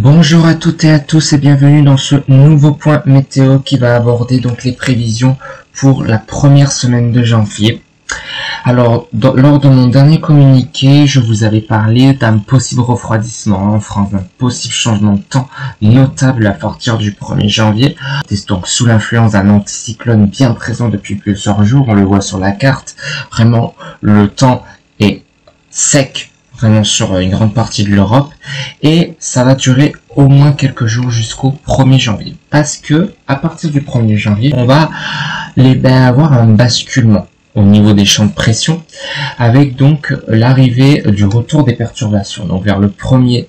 Bonjour à toutes et à tous et bienvenue dans ce nouveau point météo qui va aborder donc les prévisions pour la première semaine de janvier. Alors, lors de mon dernier communiqué, je vous avais parlé d'un possible refroidissement en France, d'un possible changement de temps notable à partir du 1er janvier. C'est donc sous l'influence d'un anticyclone bien présent depuis plusieurs jours, on le voit sur la carte. Vraiment, le temps est sec, vraiment sur une grande partie de l'Europe, et ça va durer au moins quelques jours jusqu'au 1er janvier. Parce que, à partir du 1er janvier, on va avoir un basculement au niveau des champs de pression, avec donc l'arrivée du retour des perturbations, donc vers le 1er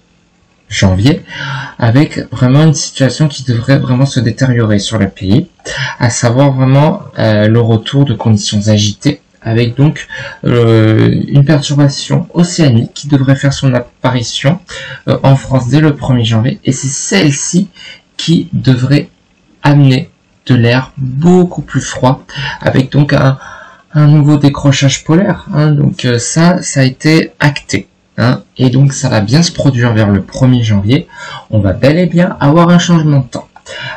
janvier, avec vraiment une situation qui devrait vraiment se détériorer sur le pays, à savoir vraiment le retour de conditions agitées, avec donc une perturbation océanique qui devrait faire son apparition en France dès le 1er janvier, et c'est celle-ci qui devrait amener de l'air beaucoup plus froid, avec donc un nouveau décrochage polaire, donc ça a été acté, et donc ça va bien se produire vers le 1er janvier. On va bel et bien avoir un changement de temps.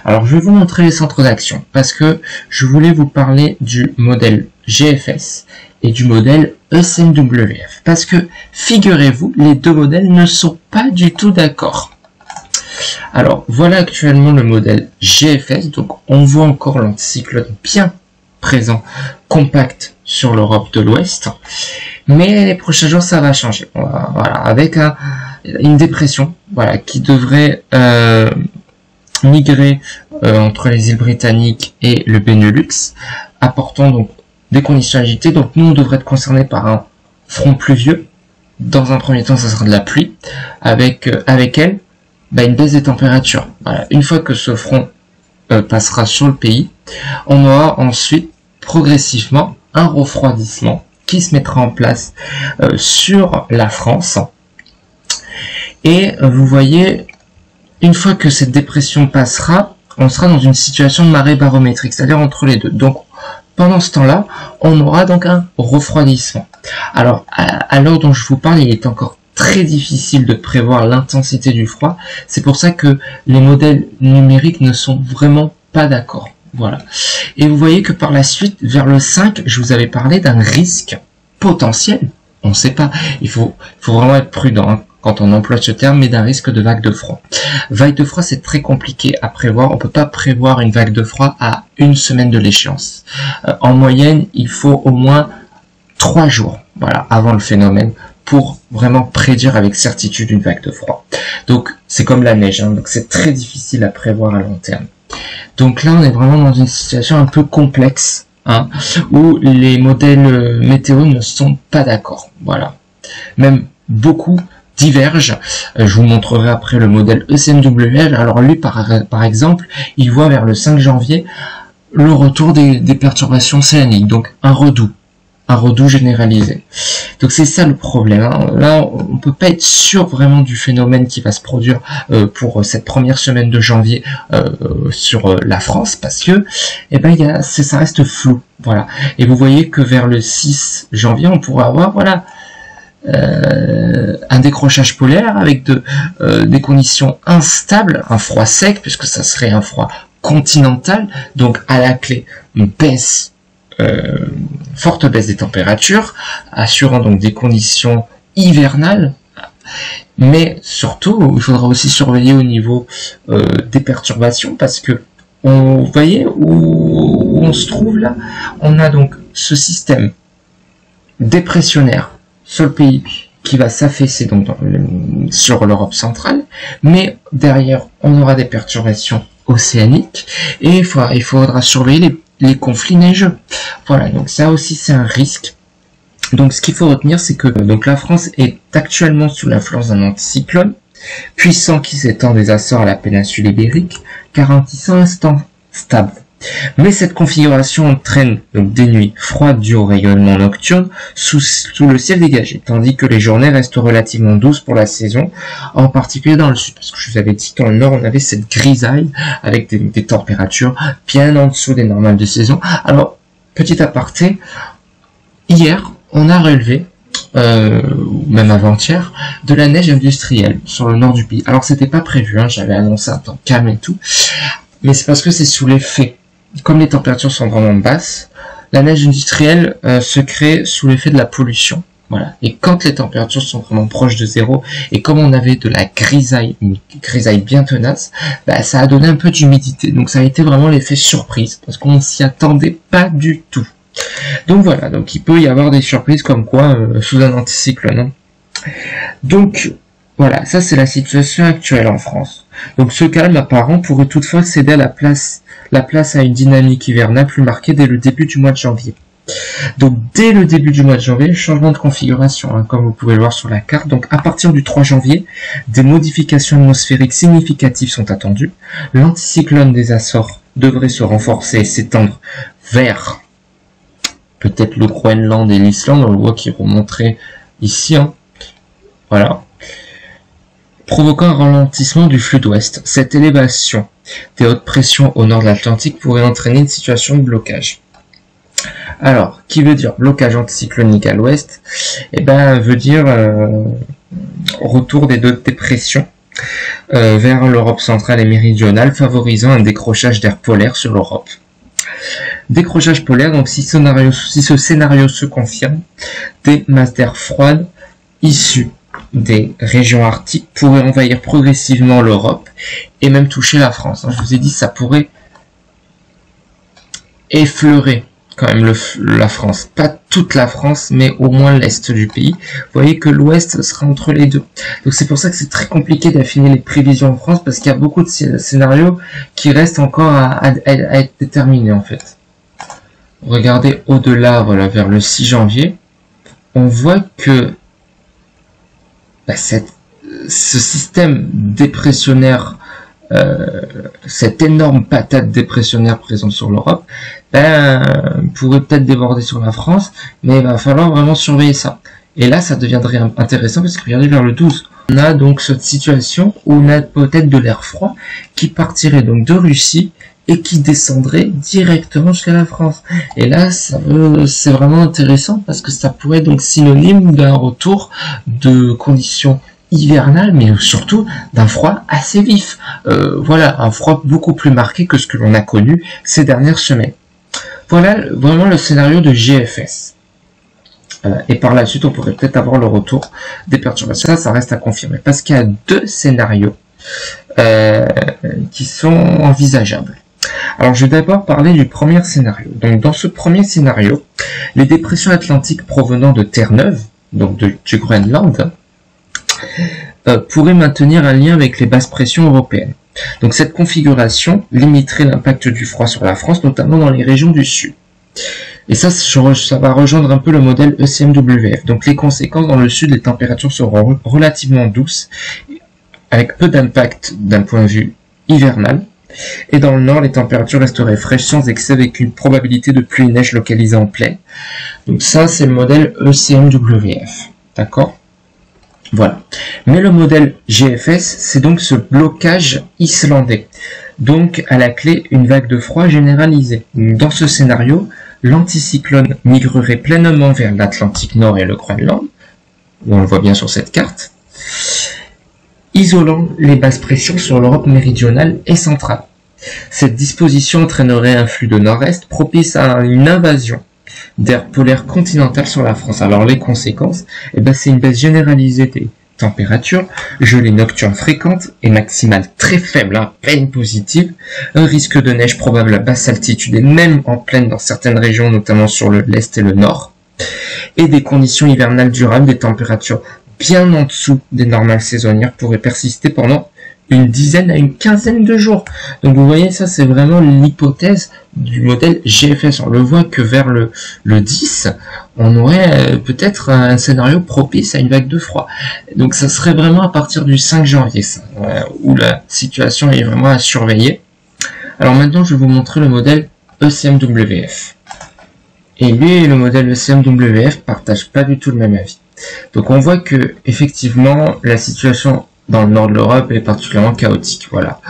Alors je vais vous montrer les centres d'action, parce que je voulais vous parler du modèle GFS et du modèle ECMWF, parce que figurez-vous, les deux modèles ne sont pas du tout d'accord. Alors voilà actuellement le modèle GFS, donc on voit encore l'anticyclone bien présent, compact sur l'Europe de l'Ouest, mais les prochains jours ça va changer, voilà, avec une dépression, voilà, qui devrait migrer entre les îles britanniques et le Benelux, apportant donc des conditions agitées. Donc nous on devrait être concernés par un front pluvieux. Dans un premier temps ça sera de la pluie, avec elle une baisse des températures. Voilà. Une fois que ce front passera sur le pays, on aura ensuite progressivement un refroidissement qui se mettra en place sur la France. Et vous voyez, une fois que cette dépression passera, on sera dans une situation de marée barométrique, c'est-à-dire entre les deux. Donc pendant ce temps-là, on aura donc un refroidissement. Alors à l'heure dont je vous parle, il est encore très difficile de prévoir l'intensité du froid. C'est pour ça que les modèles numériques ne sont vraiment pas d'accord. Voilà. Et vous voyez que par la suite, vers le 5, je vous avais parlé d'un risque potentiel. On ne sait pas. Il faut vraiment être prudent quand on emploie ce terme, mais d'un risque de vague de froid. Vague de froid, c'est très compliqué à prévoir. On peut pas prévoir une vague de froid à une semaine de l'échéance. En moyenne, il faut au moins 3 jours, voilà, avant le phénomène, pour vraiment prédire avec certitude une vague de froid. Donc c'est comme la neige, donc c'est très difficile à prévoir à long terme. Donc là on est vraiment dans une situation un peu complexe, où les modèles météo ne sont pas d'accord. Voilà, même beaucoup divergent. Je vous montrerai après le modèle ECMWF. Alors lui par exemple, il voit vers le 5 janvier le retour des perturbations océaniques, donc un redout généralisé. Donc c'est ça le problème. Là, on peut pas être sûr vraiment du phénomène qui va se produire pour cette première semaine de janvier sur la France, parce que ça reste flou. Voilà. Et vous voyez que vers le 6 janvier, on pourra avoir un décrochage polaire avec des conditions instables, un froid sec, puisque ça serait un froid continental, donc à la clé une forte baisse des températures, assurant donc des conditions hivernales, mais surtout il faudra aussi surveiller au niveau des perturbations, parce que vous voyez où on se trouve là, on a donc ce système dépressionnaire sur le pays qui va s'affaisser donc sur l'Europe centrale, mais derrière on aura des perturbations océaniques, et il faudra surveiller les conflits neigeux. Voilà, donc ça aussi c'est un risque. Donc ce qu'il faut retenir, c'est que donc la France est actuellement sous l'influence d'un anticyclone puissant qui s'étend des Açores à la péninsule ibérique, garantissant un temps stable. Mais cette configuration entraîne donc des nuits froides dues au rayonnement nocturne sous le ciel dégagé, tandis que les journées restent relativement douces pour la saison, en particulier dans le sud, parce que je vous avais dit que dans le nord on avait cette grisaille avec des températures bien en dessous des normales de saison. Alors, petit aparté, hier on a relevé ou même avant-hier, de la neige industrielle sur le nord du pays. Alors c'était pas prévu, hein, j'avais annoncé un temps calme et tout, mais c'est parce que c'est sous l'effet, comme les températures sont vraiment basses, la neige industrielle se crée sous l'effet de la pollution. Voilà. Et quand les températures sont vraiment proches de zéro, et comme on avait de la grisaille, une grisaille bien tenace, bah, ça a donné un peu d'humidité. Donc ça a été vraiment l'effet surprise, parce qu'on s'y attendait pas du tout. Donc voilà, donc il peut y avoir des surprises comme quoi sous un anticyclone. Hein. Donc voilà, ça c'est la situation actuelle en France. Donc ce calme apparent pourrait toutefois céder à la place à une dynamique hivernale plus marquée dès le début du mois de janvier. Donc dès le début du mois de janvier, changement de configuration, hein, comme vous pouvez le voir sur la carte. Donc à partir du 3 janvier, des modifications atmosphériques significatives sont attendues. L'anticyclone des Açores devrait se renforcer et s'étendre vers peut-être le Groenland et l'Islande, on le voit qui remonterait ici, hein. Voilà, provoquant un ralentissement du flux d'ouest. Cette élévation des hautes pressions au nord de l'Atlantique pourrait entraîner une situation de blocage. Alors, qui veut dire blocage anticyclonique à l'ouest? Eh ben, veut dire retour des deux dépressions vers l'Europe centrale et méridionale, favorisant un décrochage d'air polaire sur l'Europe. Décrochage polaire, donc si ce scénario se confirme, des masses d'air froides issues des régions arctiques pourraient envahir progressivement l'Europe et même toucher la France. Je vous ai dit, ça pourrait effleurer quand même la France. Pas toute la France, mais au moins l'Est du pays. Vous voyez que l'Ouest sera entre les deux. Donc c'est pour ça que c'est très compliqué d'affiner les prévisions en France, parce qu'il y a beaucoup de scénarios qui restent encore à être déterminés en fait. Regardez au-delà, voilà, vers le 6 janvier, on voit que bah, ce système dépressionnaire, cette énorme patate dépressionnaire présente sur l'Europe, pourrait peut-être déborder sur la France, mais il va falloir vraiment surveiller ça. Et là, ça deviendrait intéressant, parce que regardez vers le 12, on a donc cette situation où on a peut-être de l'air froid qui partirait donc de Russie et qui descendrait directement jusqu'à la France. Et là, c'est vraiment intéressant, parce que ça pourrait être donc synonyme d'un retour de conditions hivernales, mais surtout d'un froid assez vif. Voilà, un froid beaucoup plus marqué que ce que l'on a connu ces dernières semaines. Voilà vraiment le scénario de GFS. Et par la suite, on pourrait peut-être avoir le retour des perturbations. Ça reste à confirmer, parce qu'il y a deux scénarios qui sont envisageables. Alors, je vais d'abord parler du premier scénario. Donc, dans ce premier scénario, les dépressions atlantiques provenant de Terre-Neuve, donc du Groenland, pourraient maintenir un lien avec les basses pressions européennes. Donc, cette configuration limiterait l'impact du froid sur la France, notamment dans les régions du sud. Et ça va rejoindre un peu le modèle ECMWF. Donc, les conséquences dans le sud, les températures seront relativement douces, avec peu d'impact d'un point de vue hivernal. Et dans le nord, les températures resteraient fraîches sans excès, avec une probabilité de pluie et neige localisée en plaine. Donc ça, c'est le modèle ECMWF. D'accord ? Voilà. Mais le modèle GFS, c'est donc ce blocage islandais. Donc, à la clé, une vague de froid généralisée. Dans ce scénario, l'anticyclone migrerait pleinement vers l'Atlantique Nord et le Groenland, où on le voit bien sur cette carte, isolant les basses pressions sur l'Europe méridionale et centrale. Cette disposition entraînerait un flux de nord-est propice à une invasion d'air polaire continental sur la France. Alors les conséquences, c'est une baisse généralisée des températures, gelées nocturnes fréquentes et maximales très faibles, à peine positives, un risque de neige probable à basse altitude et même en plaine dans certaines régions, notamment sur l'est et le nord, et des conditions hivernales durables, des températures bien en dessous des normales saisonnières pourraient persister pendant une dizaine à une quinzaine de jours. Donc vous voyez, ça c'est vraiment l'hypothèse du modèle GFS. On le voit que vers le 10, on aurait peut-être un scénario propice à une vague de froid. Donc ça serait vraiment à partir du 5 janvier, ça, où la situation est vraiment à surveiller. Alors maintenant, je vais vous montrer le modèle ECMWF. Et lui et le modèle ECMWF partagent pas du tout le même avis. Donc on voit que effectivement la situation dans le nord de l'Europe est particulièrement chaotique, voilà,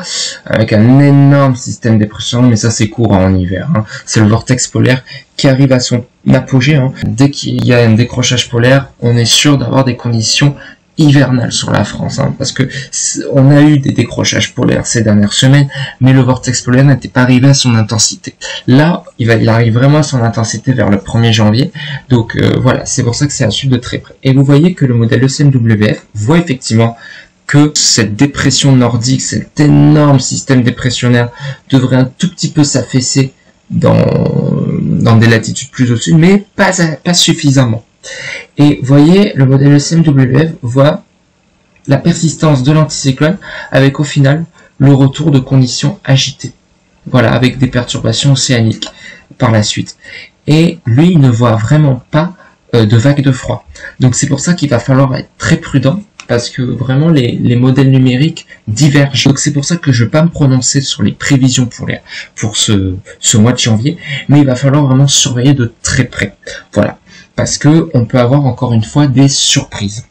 avec un énorme système dépression, mais ça c'est courant en hiver, hein. C'est le vortex polaire qui arrive à son apogée, hein. Dès qu'il y a un décrochage polaire, on est sûr d'avoir des conditions hivernales sur la France, hein, parce que on a eu des décrochages polaires ces dernières semaines, mais le vortex polaire n'était pas arrivé à son intensité. Là, il arrive vraiment à son intensité vers le 1er janvier, donc voilà, c'est pour ça que c'est à suivre de très près. Et vous voyez que le modèle ECMWF voit effectivement que cette dépression nordique, cet énorme système dépressionnaire devrait un tout petit peu s'affaisser dans des latitudes plus au sud, mais pas suffisamment. Et vous voyez, le modèle ECMWF voit la persistance de l'anticyclone avec au final le retour de conditions agitées. Voilà, avec des perturbations océaniques par la suite. Et lui, il ne voit vraiment pas de vagues de froid. Donc c'est pour ça qu'il va falloir être très prudent, parce que vraiment les modèles numériques divergent. Donc c'est pour ça que je ne vais pas me prononcer sur les prévisions pour ce mois de janvier, mais il va falloir vraiment surveiller de très près. Voilà, parce que on peut avoir encore une fois des surprises.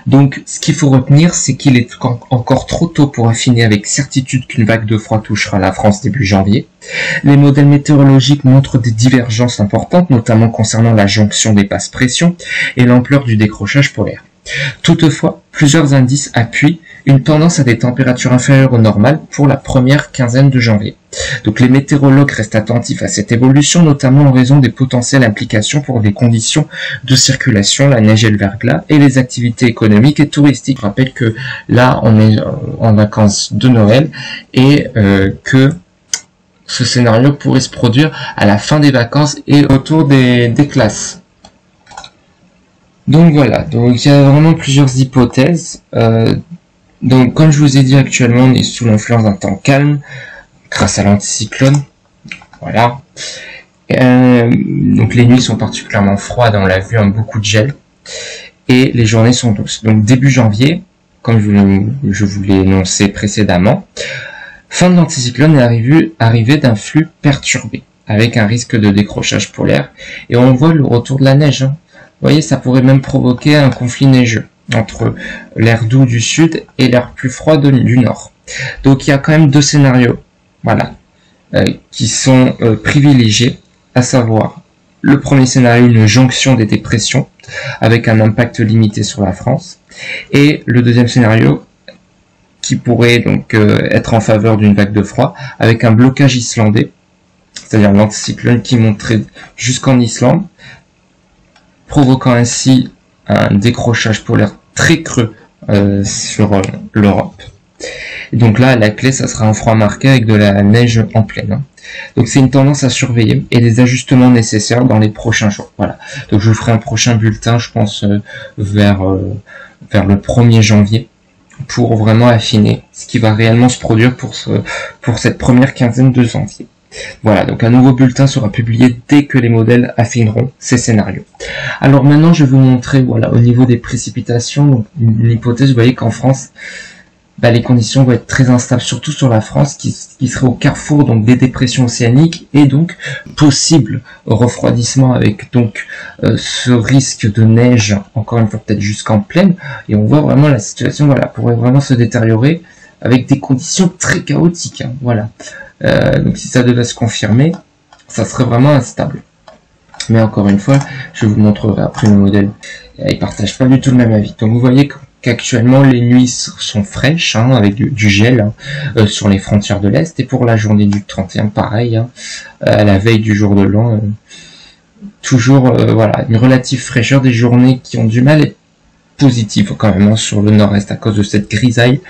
Donc ce qu'il faut retenir, c'est qu'il est encore trop tôt pour affiner avec certitude qu'une vague de froid touchera la France début janvier. Les modèles météorologiques montrent des divergences importantes, notamment concernant la jonction des basses pressions et l'ampleur du décrochage polaire. Toutefois, plusieurs indices appuient une tendance à des températures inférieures au normal pour la première quinzaine de janvier. Donc les météorologues restent attentifs à cette évolution, notamment en raison des potentielles implications pour des conditions de circulation, la neige et le verglas, et les activités économiques et touristiques. Je rappelle que là, on est en vacances de Noël et que ce scénario pourrait se produire à la fin des vacances et autour des classes. Donc voilà, donc il y a vraiment plusieurs hypothèses. Donc comme je vous ai dit, actuellement on est sous l'influence d'un temps calme grâce à l'anticyclone. Voilà. Donc les nuits sont particulièrement froides, on l'a vu, beaucoup de gel. Et les journées sont douces. Donc début janvier, comme je vous l'ai énoncé précédemment, fin de l'anticyclone est arrivée d'un flux perturbé, avec un risque de décrochage polaire. Et on voit le retour de la neige, hein. Vous voyez, ça pourrait même provoquer un conflit neigeux entre l'air doux du sud et l'air plus froid du nord. Donc il y a quand même deux scénarios, voilà, qui sont privilégiés, à savoir le premier scénario, une jonction des dépressions avec un impact limité sur la France, et le deuxième scénario qui pourrait donc être en faveur d'une vague de froid avec un blocage islandais, c'est-à-dire l'anticyclone qui monterait jusqu'en Islande, provoquant ainsi un décrochage polaire très creux sur l'Europe. Donc là, la clé, ça sera un froid marqué avec de la neige en pleine, hein. Donc c'est une tendance à surveiller et des ajustements nécessaires dans les prochains jours. Voilà. Donc je vous ferai un prochain bulletin, je pense, vers le 1er janvier, pour vraiment affiner ce qui va réellement se produire pour cette première quinzaine de janvier. Voilà, donc un nouveau bulletin sera publié dès que les modèles affineront ces scénarios. Alors maintenant, je vais vous montrer, voilà, au niveau des précipitations, donc une hypothèse. Vous voyez qu'en France, les conditions vont être très instables, surtout sur la France, qui serait au carrefour donc des dépressions océaniques et donc possible refroidissement avec donc ce risque de neige, encore une fois peut-être jusqu'en plaine. Et on voit vraiment la situation, voilà, pourrait vraiment se détériorer avec des conditions très chaotiques, hein, voilà. Donc si ça devait se confirmer, ça serait vraiment instable. Mais encore une fois, je vous montrerai après le modèle. Ils partagent pas du tout le même avis. Donc vous voyez qu'actuellement les nuits sont fraîches, hein, avec du gel, hein, sur les frontières de l'Est. Et pour la journée du 31, pareil, hein, à la veille du jour de l'an, toujours voilà, une relative fraîcheur, des journées qui ont du mal à être positives quand même, hein, sur le nord-est à cause de cette grisaille.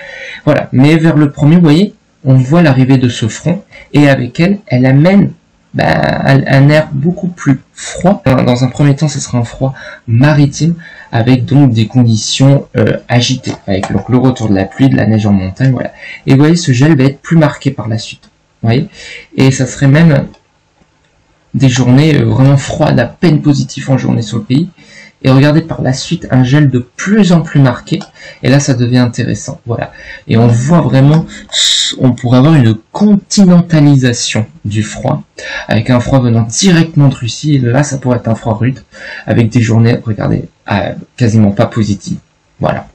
Voilà. Mais vers le premier, vous voyez, on voit l'arrivée de ce front, et avec elle amène un air beaucoup plus froid. Dans un premier temps, ce sera un froid maritime, avec donc des conditions agitées, avec donc le retour de la pluie, de la neige en montagne, voilà. Et vous voyez, ce gel va être plus marqué par la suite, vous voyez, et ça serait même des journées vraiment froides, à peine positives en journée sur le pays. Et regardez par la suite un gel de plus en plus marqué, et là ça devient intéressant, voilà. Et on voit vraiment, on pourrait avoir une continentalisation du froid, avec un froid venant directement de Russie, et là ça pourrait être un froid rude, avec des journées, regardez, quasiment pas positives, voilà.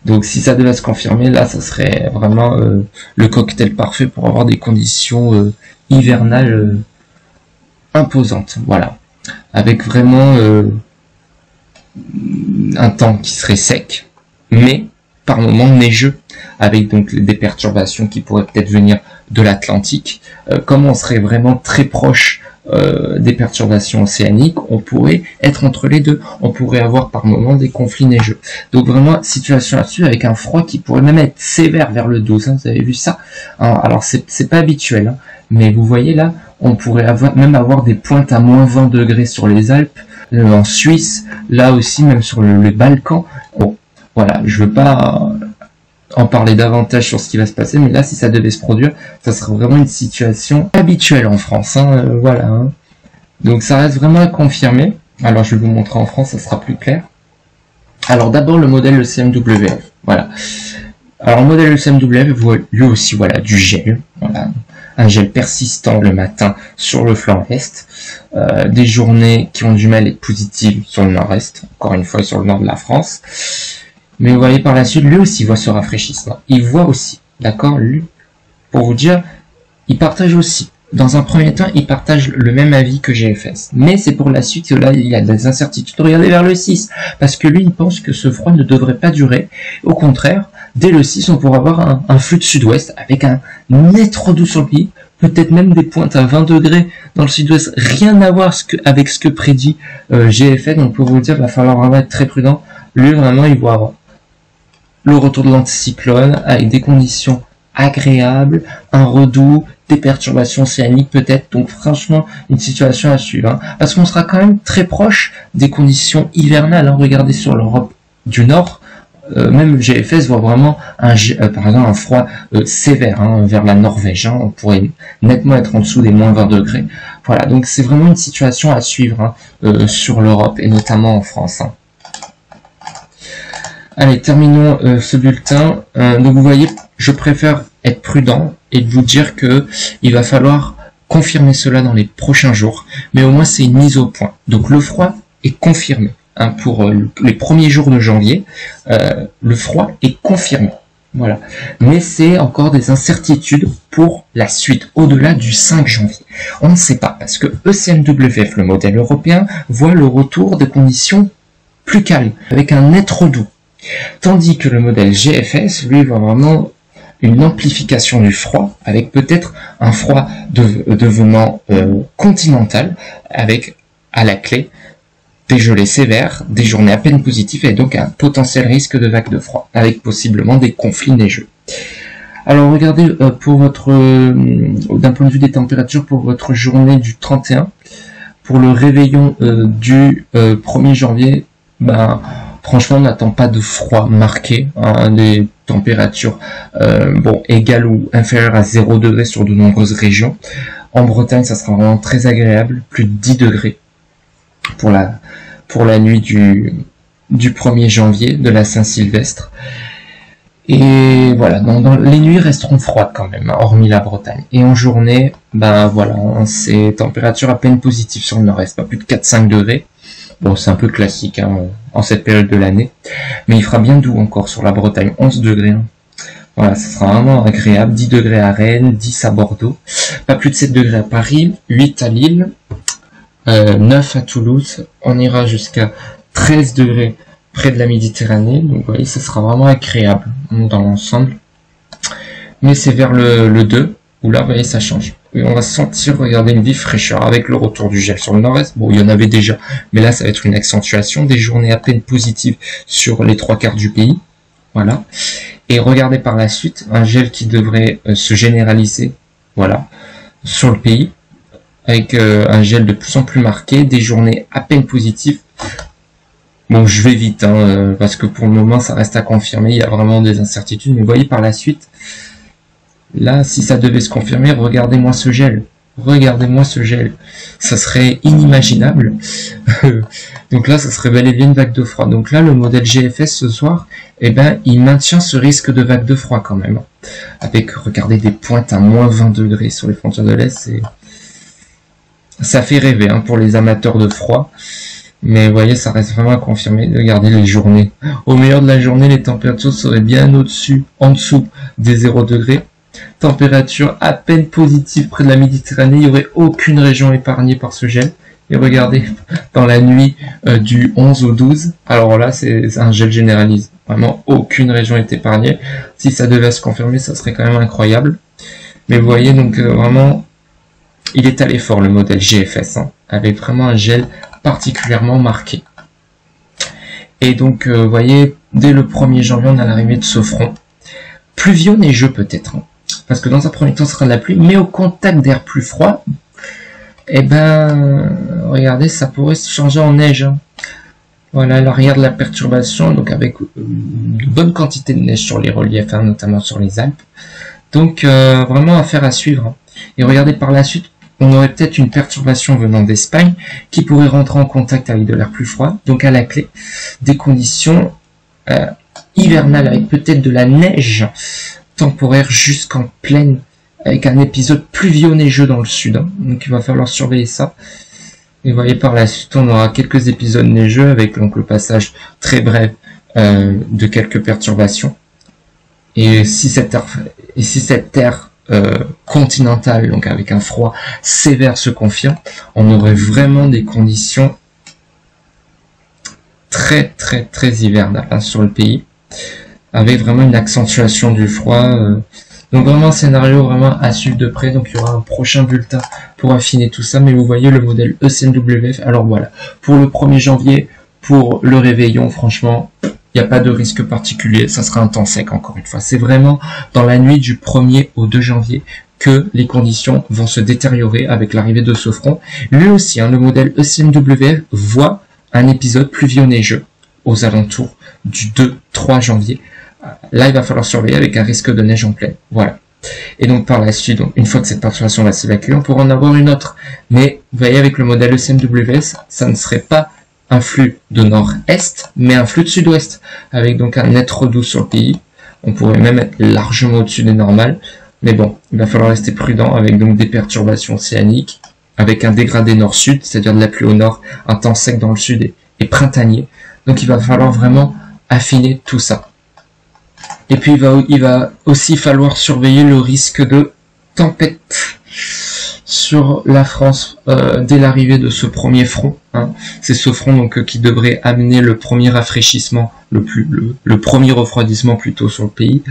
Donc si ça devait se confirmer, là, ça serait vraiment le cocktail parfait pour avoir des conditions hivernales imposantes. Voilà, avec vraiment un temps qui serait sec, mais par moments neigeux, avec donc des perturbations qui pourraient peut-être venir de l'Atlantique. Comme on serait vraiment très proche des perturbations océaniques, on pourrait être entre les deux. On pourrait avoir par moments des conflits neigeux. Donc vraiment, situation là-dessus, avec un froid qui pourrait même être sévère vers le 12. Hein, vous avez vu ça? Alors c'est pas habituel, hein, mais vous voyez là, on pourrait même avoir des pointes à moins 20 degrés sur les Alpes, en Suisse, là aussi, même sur le Balkan. Bon, voilà, je veux pas en parler davantage sur ce qui va se passer, mais là, si ça devait se produire, ça serait vraiment une situation habituelle en France. Hein, voilà. Hein. Donc ça reste vraiment à confirmer. Alors je vais vous montrer en France, ça sera plus clair. Alors d'abord le modèle ECMWF. Voilà. Alors le modèle ECMWF voit lui aussi voilà du gel. Voilà. Un gel persistant le matin sur le flanc est, des journées qui ont du mal à être positives sur le nord-est, encore une fois sur le nord de la France. Mais vous voyez par la suite, lui aussi voit ce rafraîchissement. Il voit aussi, d'accord, lui, pour vous dire, il partage aussi. Dans un premier temps, il partage le même avis que GFS. Mais c'est pour la suite que là, il y a des incertitudes. Regardez vers le 6, parce que lui, il pense que ce froid ne devrait pas durer. Au contraire, dès le 6, on pourra avoir un flux de sud-ouest avec un net redout sur le pays, peut-être même des pointes à 20 degrés dans le sud-ouest. Rien à voir avec ce que prédit GFS. Donc pour vous dire, il va falloir vraiment être très prudent. Lui, vraiment, il voit le retour de l'anticyclone avec des conditions agréables, un redout, des perturbations océaniques peut-être, donc franchement une situation à suivre, hein, parce qu'on sera quand même très proche des conditions hivernales. Hein. Regardez sur l'Europe du Nord, même GFS voit vraiment par exemple un froid sévère hein, vers la Norvège, hein, on pourrait nettement être en dessous des moins 20 degrés. Voilà, donc c'est vraiment une situation à suivre hein, sur l'Europe et notamment en France. Hein. Allez, terminons ce bulletin. Donc vous voyez, je préfère être prudent et vous dire que il va falloir confirmer cela dans les prochains jours. Mais au moins c'est une mise au point. Donc le froid est confirmé. Hein, pour les premiers jours de janvier, le froid est confirmé. Voilà. Mais c'est encore des incertitudes pour la suite, au-delà du 5 janvier. On ne sait pas, parce que ECMWF, le modèle européen, voit le retour des conditions plus calmes, avec un net redout. Tandis que le modèle GFS, lui, voit vraiment une amplification du froid, avec peut-être un froid devenant continental, avec à la clé des gelées sévères, des journées à peine positives, et donc un potentiel risque de vague de froid, avec possiblement des conflits neigeux. Alors regardez, pour votre, d'un point de vue des températures, pour votre journée du 31, pour le réveillon du 1er janvier, ben, franchement, on n'attend pas de froid marqué, hein, des températures bon, égales ou inférieures à 0 degré sur de nombreuses régions. En Bretagne, ça sera vraiment très agréable, plus de 10 degrés pour la nuit du 1er janvier, de la Saint-Sylvestre. Et voilà, les nuits resteront froides quand même, hormis la Bretagne. Et en journée, ben voilà, c'est température à peine positive sur le nord-est, pas plus de 4-5 degrés. Bon, c'est un peu classique hein, en cette période de l'année. Mais il fera bien doux encore sur la Bretagne, 11 degrés. Hein. Voilà, ça sera vraiment agréable. 10 degrés à Rennes, 10 à Bordeaux. Pas plus de 7 degrés à Paris, 8 à Lille, 9 à Toulouse. On ira jusqu'à 13 degrés près de la Méditerranée. Donc vous voyez, ça sera vraiment agréable dans l'ensemble. Mais c'est vers le 2, où là, vous voyez, ça change. Et on va sentir, regardez, une vive fraîcheur avec le retour du gel sur le nord-est. Bon, il y en avait déjà, mais là, ça va être une accentuation. Des journées à peine positives sur les 3/4 du pays. Voilà. Et regardez par la suite, un gel qui devrait se généraliser, voilà, sur le pays, avec un gel de plus en plus marqué, des journées à peine positives. Bon, je vais vite, hein, parce que pour le moment, ça reste à confirmer. Il y a vraiment des incertitudes. Mais vous voyez par la suite, là, si ça devait se confirmer, regardez-moi ce gel. Regardez-moi ce gel. Ça serait inimaginable. Donc là, ça serait bel et bien une vague de froid. Donc là, le modèle GFS ce soir, eh ben, il maintient ce risque de vague de froid quand même. Avec, regardez, des pointes à moins 20 degrés sur les frontières de l'Est. Ça fait rêver hein, pour les amateurs de froid. Mais vous voyez, ça reste vraiment à confirmer. Regardez les journées. Au meilleur de la journée, les températures seraient bien en dessous des 0 degrés. Température à peine positive près de la Méditerranée. Il n'y aurait aucune région épargnée par ce gel. Et regardez, dans la nuit du 11 au 12, alors là, c'est un gel généralisé. Vraiment, aucune région est épargnée. Si ça devait se confirmer, ça serait quand même incroyable. Mais vous voyez, donc vraiment, il est allé fort, le modèle GFS, hein, avec vraiment un gel particulièrement marqué. Et donc, vous voyez, dès le 1er janvier, on a l'arrivée de ce front. Pluvieux, neigeux peut-être, hein, parce que dans un premier temps, ce sera de la pluie, mais au contact d'air plus froid, eh ben, regardez, ça pourrait se changer en neige. Hein. Voilà l'arrière de la perturbation, donc avec une bonne quantité de neige sur les reliefs, hein, notamment sur les Alpes. Donc, vraiment affaire à suivre. Hein. Et regardez par la suite, on aurait peut-être une perturbation venant d'Espagne qui pourrait rentrer en contact avec de l'air plus froid. Donc, à la clé, des conditions hivernales avec peut-être de la neige temporaire jusqu'en pleine, avec un épisode pluvieux-neigeux dans le sud. Hein. Donc il va falloir surveiller ça. Et vous voyez par la suite, on aura quelques épisodes neigeux avec donc le passage très bref de quelques perturbations. Et si cette aire continentale, donc avec un froid sévère, se confirme, on aurait vraiment des conditions très hivernales, hein, sur le pays, avec vraiment une accentuation du froid. Donc vraiment un scénario vraiment à suivre de près. Donc il y aura un prochain bulletin pour affiner tout ça. Mais vous voyez le modèle ECNWF. Alors voilà, pour le 1er janvier, pour le réveillon, franchement, il n'y a pas de risque particulier. Ça sera un temps sec encore une fois. C'est vraiment dans la nuit du 1er au 2 janvier que les conditions vont se détériorer avec l'arrivée de ce front. Lui aussi, hein, le modèle ECNWF voit un épisode pluvieux-neigeux aux alentours du 2-3 janvier. Là, il va falloir surveiller avec un risque de neige en pleine. Voilà. Et donc, par la suite, donc, une fois que cette perturbation va s'évacuer, on pourra en avoir une autre. Mais, vous voyez, avec le modèle ECNWS, ça ne serait pas un flux de nord-est, mais un flux de sud-ouest. Avec donc un net redout sur le pays. On pourrait même être largement au-dessus des normales. Mais bon, il va falloir rester prudent avec donc des perturbations océaniques, avec un dégradé nord-sud, c'est-à-dire de la pluie au nord, un temps sec dans le sud et printanier. Donc, il va falloir vraiment affiner tout ça. Et puis il va aussi falloir surveiller le risque de tempête sur la France dès l'arrivée de ce premier front. Hein. C'est ce front donc qui devrait amener le premier rafraîchissement, le premier refroidissement plutôt sur le pays,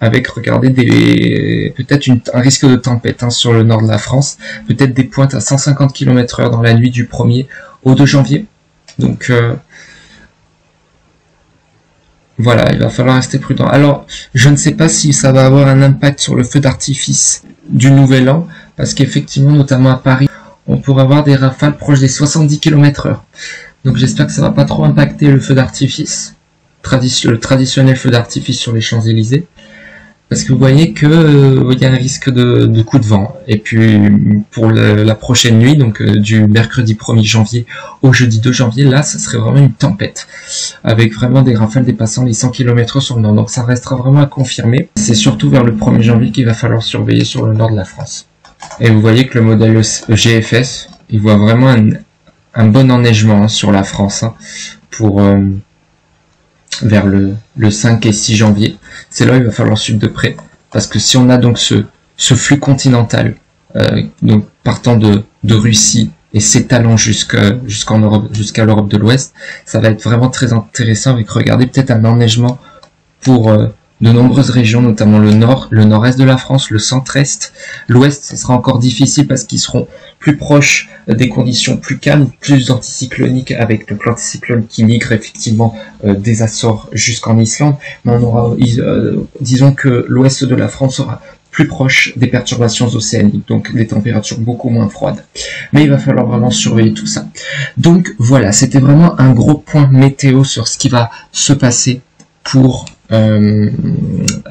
avec regardez peut-être un risque de tempête, hein, sur le nord de la France, peut-être des pointes à 150 km/h dans la nuit du 1er au 2 janvier. Donc voilà, il va falloir rester prudent. Alors, je ne sais pas si ça va avoir un impact sur le feu d'artifice du Nouvel An, parce qu'effectivement, notamment à Paris, on pourrait avoir des rafales proches des 70 km/h. Donc j'espère que ça va pas trop impacter le feu d'artifice, le traditionnel feu d'artifice sur les Champs-Élysées, parce que vous voyez que il y a un risque de coup de vent. Et puis pour la prochaine nuit, donc du mercredi 1er janvier au jeudi 2 janvier, là ça serait vraiment une tempête, avec vraiment des rafales dépassant les 100 km/h sur le nord. Donc ça restera vraiment à confirmer. C'est surtout vers le 1er janvier qu'il va falloir surveiller sur le nord de la France. Et vous voyez que le modèle GFS, il voit vraiment un bon enneigement, hein, sur la France, hein, pour vers le 5 et 6 janvier. C'est là où il va falloir suivre de près, parce que si on a donc ce flux continental, donc partant de Russie et s'étalant jusqu'en Europe, jusqu'à l'Europe de l'Ouest, ça va être vraiment très intéressant, avec, regardez, peut-être un enneigement pour de nombreuses régions, notamment le nord, le nord-est de la France, le centre-est. L'ouest, ce sera encore difficile parce qu'ils seront plus proches des conditions plus calmes, plus anticycloniques, avec donc l'anticyclone qui migre effectivement des Açores jusqu'en Islande. Mais on aura, disons que l'ouest de la France sera plus proche des perturbations océaniques, donc des températures beaucoup moins froides. Mais il va falloir vraiment surveiller tout ça. Donc voilà, c'était vraiment un gros point météo sur ce qui va se passer pour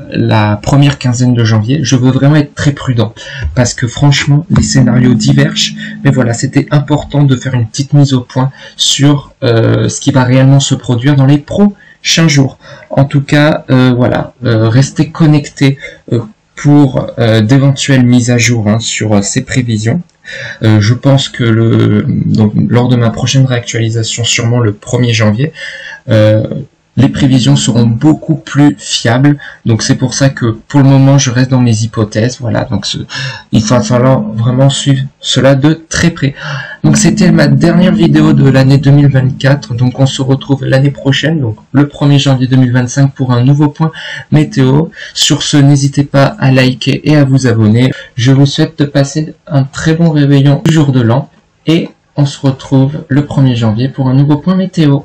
la première quinzaine de janvier. Je veux vraiment être très prudent parce que franchement les scénarios divergent, mais voilà, c'était important de faire une petite mise au point sur ce qui va réellement se produire dans les prochains jours. En tout cas, voilà, restez connectés pour d'éventuelles mises à jour, hein, sur ces prévisions. Je pense que donc, lors de ma prochaine réactualisation, sûrement le 1er janvier, les prévisions seront beaucoup plus fiables. Donc c'est pour ça que pour le moment je reste dans mes hypothèses. Voilà, donc il va falloir vraiment suivre cela de très près. Donc c'était ma dernière vidéo de l'année 2024. Donc on se retrouve l'année prochaine, donc le 1er janvier 2025 pour un nouveau point météo. Sur ce, n'hésitez pas à liker et à vous abonner. Je vous souhaite de passer un très bon réveillon du jour de l'an et on se retrouve le 1er janvier pour un nouveau point météo.